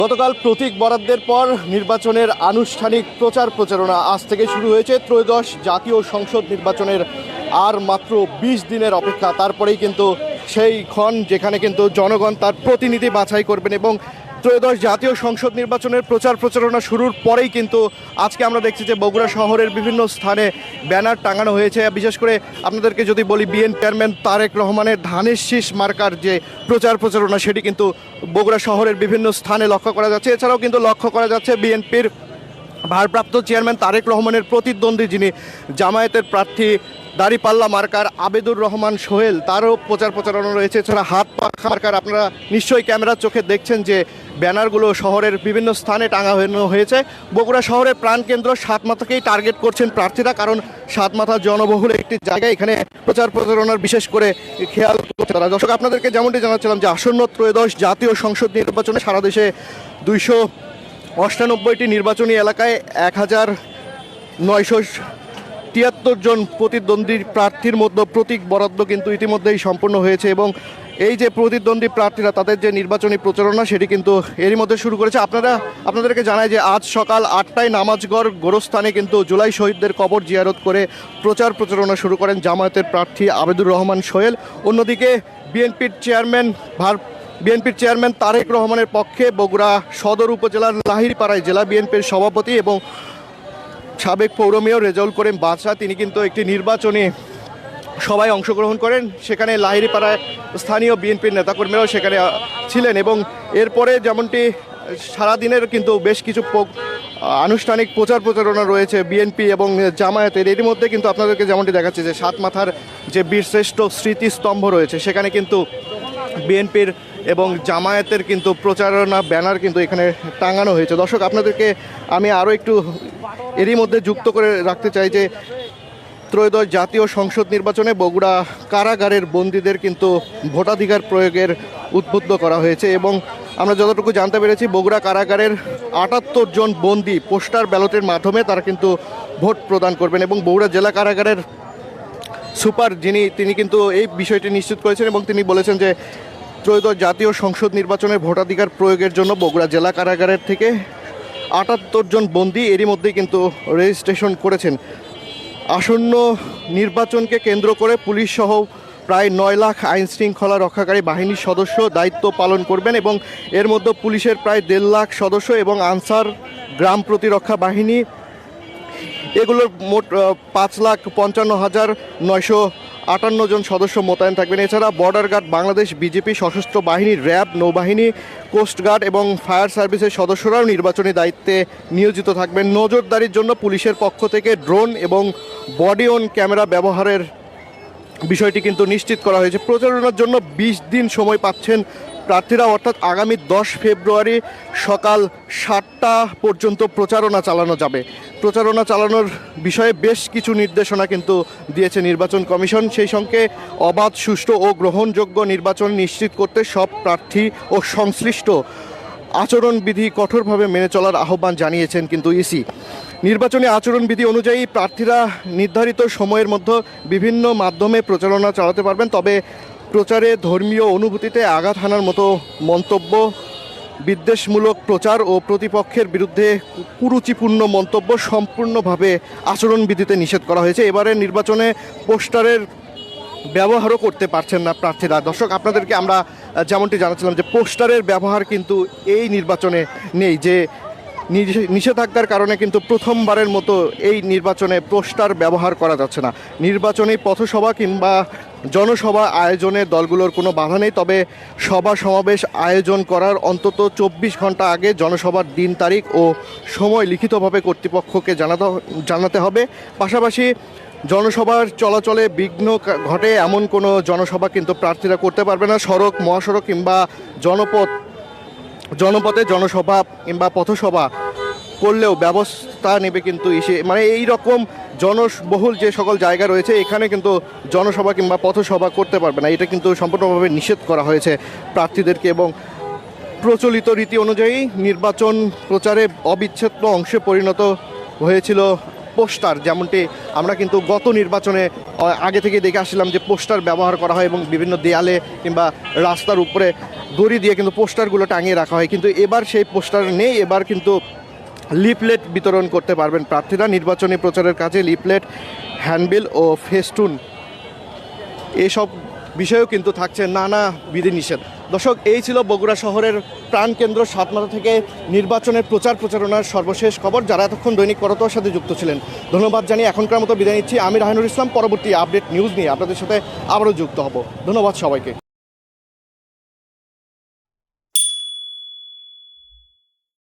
গতকাল প্রতীক বরাদ্দের পর নির্বাচনের আনুষ্ঠানিক প্রচার প্রচারণা আজ থেকে শুরু হয়েছে। ত্রয়োদশ জাতীয় সংসদ নির্বাচনের আর মাত্র ২০ দিনের অপেক্ষা। তারপরেই কিন্তু সেই ক্ষণ যেখানে কিন্তু জনগণ তার প্রতিনিধি বাছাই করবেন এবং ত্রয়োদশ জাতীয় সংসদ নির্বাচনের প্রচার প্রচারণা শুরুর পরেই কিন্তু আজকে আমরা দেখছি যে বগুড়া শহরের বিভিন্ন স্থানে ব্যানার টাঙানো হয়েছে। বিশেষ করে আপনাদেরকে যদি বলি, বিএনপি চেয়ারম্যান তারেক রহমানের ধানের শীষ মার্কার যে প্রচার প্রচারণা সেটি কিন্তু বগুড়া শহরের বিভিন্ন স্থানে লক্ষ্য করা যাচ্ছে। এছাড়াও কিন্তু লক্ষ্য করা যাচ্ছে বিএনপির ভারপ্রাপ্ত চেয়ারম্যান তারেক রহমানের প্রতিদ্বন্দ্বী যিনি জামায়াতের প্রার্থী দাড়িপাল্লা মার্কার আবেদুর রহমান সোহেল, তারও প্রচার প্রচারণা রয়েছে। এছাড়া হাত পাখা মার্কার আপনারা নিশ্চয়ই ক্যামেরার চোখে দেখছেন যে ব্যানারগুলো শহরের বিভিন্ন স্থানে টাঙানো হয়েছে। বগুড়া শহরের প্রাণকেন্দ্র সাতমাথাকেই টার্গেট করছেন প্রার্থীরা, কারণ সাতমাথা জনবহুল একটি জায়গায় এখানে প্রচার প্রচারণার বিশেষ করে খেয়াল করছে তারা। দর্শক, আপনাদেরকে যেমনটি জানাচ্ছিলাম যে আসন্ন ত্রয়োদশ জাতীয় সংসদ নির্বাচনে সারা দেশে 298টি নির্বাচনী এলাকায় 1973 জন প্রতিদ্বন্দ্বী প্রার্থীর মধ্যে প্রতীক বরাদ্দ কিন্তু ইতিমধ্যেই সম্পন্ন হয়েছে এবং এই যে প্রতিদ্বন্দ্বী প্রার্থীরা তাদের যে নির্বাচনী প্রচারণা সেটি কিন্তু এরই মধ্যে শুরু করেছে। আপনাদেরকে জানাই যে আজ সকাল 8টায় নামাজগড় গোরস্থানে কিন্তু জুলাই শহীদদের কবর জিয়ারত করে প্রচার প্রচারণা শুরু করেন জামায়াতের প্রার্থী আবেদুর রহমান সোহেল। অন্যদিকে বিএনপির চেয়ারম্যান তারেক রহমানের পক্ষে বগুড়া সদর উপজেলার লাহিড়ীপাড়ায় জেলা বিএনপির সভাপতি এবং সাবেক পৌর মেয়র রেজাউল করিম বাদশা তিনি কিন্তু একটি নির্বাচনী সভায় অংশগ্রহণ করেন। সেখানে লাহিড়ীপাড়ায় স্থানীয় বিএনপির নেতাকর্মীরাও সেখানে ছিলেন এবং এরপরে যেমনটি সারাদিনের কিন্তু বেশ কিছু আনুষ্ঠানিক প্রচার প্রচারণা রয়েছে বিএনপি এবং জামায়াতের। এর মধ্যে কিন্তু আপনাদেরকে যেমনটি দেখাচ্ছে যে সাতমাথার যে বীরশ্রেষ্ঠ স্মৃতিস্তম্ভ রয়েছে সেখানে কিন্তু বিএনপির এবং জামায়াতের কিন্তু প্রচারণা ব্যানার কিন্তু এখানে টাঙানো হয়েছে। দর্শক, আপনাদেরকে আমি আরও একটু এরই মধ্যে যুক্ত করে রাখতে চাই যে ত্রয়োদশ জাতীয় সংসদ নির্বাচনে বগুড়া কারাগারের বন্দীদের কিন্তু ভোটাধিকার প্রয়োগের উদ্বুদ্ধ করা হয়েছে এবং আমরা যতটুকু জানতে পেরেছি বগুড়া কারাগারের 78 জন বন্দী পোস্টাল ব্যালটের মাধ্যমে তারা কিন্তু ভোট প্রদান করবেন এবং বগুড়া জেলা কারাগারের সুপার তিনি কিন্তু এই বিষয়টি নিশ্চিত করেছেন এবং তিনি বলেছেন যে ত্রয়োদশ জাতীয় সংসদ নির্বাচনে ভোটাধিকার প্রয়োগের জন্য বগুড়া জেলা কারাগারের থেকে 78 জন বন্দী এরই মধ্যেই কিন্তু রেজিস্ট্রেশন করেছেন। আসন্ন নির্বাচনকে কেন্দ্র করে পুলিশ সহ প্রায় 9 লাখ আইন শৃঙ্খলা রক্ষাকারী বাহিনীর সদস্য দায়িত্ব পালন করবেন এবং এর মধ্যে পুলিশের প্রায় 1.5 লাখ সদস্য এবং আনসার গ্রাম প্রতিরক্ষা বাহিনী এগুলোর মোট 5,55,958 জন সদস্য মোতায়েন থাকবেন। এছাড়া বর্ডার গার্ড বাংলাদেশ, বিজেপি, সশস্ত্র বাহিনী, র্যাব, নৌবাহিনী, কোস্টগার্ড এবং ফায়ার সার্ভিসের সদস্যরাও নির্বাচনী দায়িত্বে নিয়োজিত থাকবেন। নজরদারির জন্য পুলিশের পক্ষ থেকে ড্রোন এবং বডি অন ক্যামেরা ব্যবহারের বিষয়টি কিন্তু নিশ্চিত করা হয়েছে। প্রচারণার জন্য 20 দিন সময় পাচ্ছেন প্রার্থীরা, অর্থাৎ আগামী 10 ফেব্রুয়ারি সকাল 7টা পর্যন্ত প্রচারণা চালানো যাবে। প্রচারণা চালানোর বিষয়ে বেশ কিছু নির্দেশনা কিন্তু দিয়েছে নির্বাচন কমিশন। সেই সঙ্গে অবাধ, সুষ্ঠু ও গ্রহণযোগ্য নির্বাচন নিশ্চিত করতে সব প্রার্থী ও সংশ্লিষ্ট আচরণবিধি কঠোরভাবে মেনে চলার আহ্বান জানিয়েছেন কিন্তু ইসি। নির্বাচনী আচরণবিধি অনুযায়ী প্রার্থীরা নির্ধারিত সময়ের মধ্যে বিভিন্ন মাধ্যমে প্রচারণা চালাতে পারবেন, তবে প্রচারে ধর্মীয় অনুভূতিতে আঘাত হানার মতো মন্তব্য, বিদ্বেষমূলক প্রচার ও প্রতিপক্ষের বিরুদ্ধে কুরুচিপূর্ণ মন্তব্য সম্পূর্ণভাবে আচরণবিধিতে নিষেধ করা হয়েছে। এবারের নির্বাচনে পোস্টারের ব্যবহারও করতে পারছেন না প্রার্থীরা। দর্শক, আপনাদেরকে আমরা যেমনটি জানাচ্ছিলাম যে পোস্টারের ব্যবহার কিন্তু এই নির্বাচনে নেই, যে নিষেধাজ্ঞার কারণে কিন্তু প্রথমবারের মতো এই নির্বাচনে পোস্টার ব্যবহার করা যাচ্ছে না। নির্বাচনী পথসভা কিংবা জনসভা আয়োজনে দলগুলোর কোনো বাধা নেই, তবে সভা সমাবেশ আয়োজন করার অন্তত 24 ঘন্টা আগে জনসভার দিন, তারিখ ও সময় লিখিতভাবে কর্তৃপক্ষকে জানাতে হবে। পাশাপাশি জনসভার চলাচলে বিঘ্ন ঘটে এমন কোনো জনসভা কিন্তু প্রার্থীরা করতে পারবে না। সড়ক, মহাসড়ক কিংবা জনপথে জনসভা কিংবা পথসভা করলেও ব্যবস্থা নেবে কিন্তু এই রকম জনবহুল যে সকল জায়গা রয়েছে এখানে কিন্তু জনসভা কিংবা পথসভা করতে পারবে না। এটা কিন্তু সম্পূর্ণভাবে নিষেধ করা হয়েছে প্রার্থীদেরকে এবং প্রচলিত রীতি অনুযায়ী নির্বাচন প্রচারে অবিচ্ছেদ্য অংশে পরিণত হয়েছিল পোস্টার, যেমনটি আমরা কিন্তু গত নির্বাচনে আগে থেকে দেখে আসছিলাম যে পোস্টার ব্যবহার করা হয় এবং বিভিন্ন দেয়ালে কিংবা রাস্তার উপরে দড়ি দিয়ে কিন্তু পোস্টারগুলো টাঙিয়ে রাখা হয়, কিন্তু এবার সেই পোস্টার নেই। এবার কিন্তু লিফলেট বিতরণ করতে পারবেন প্রার্থীরা। নির্বাচনী প্রচারের কাজে লিফলেট, হ্যান্ডবিল ও ফেস্টুন এসব বিষয়েও কিন্তু থাকছে নানা বিধিনিষেধ। দর্শক, এই ছিল বগুড়া শহরের প্রাণকেন্দ্র সাতমাথা থেকে নির্বাচনের প্রচারণার সর্বশেষ খবর। যারা এতক্ষণ দৈনিক করতোয়ার সাথে যুক্ত ছিলেন, ধন্যবাদ জানিয়ে এখনকার মতো বিদায় নিচ্ছি। আমি রাহানুর ইসলাম। পরবর্তী আপডেট নিউজ নিয়ে আপনাদের সাথে আবারও যুক্ত হব। ধন্যবাদ সবাইকে।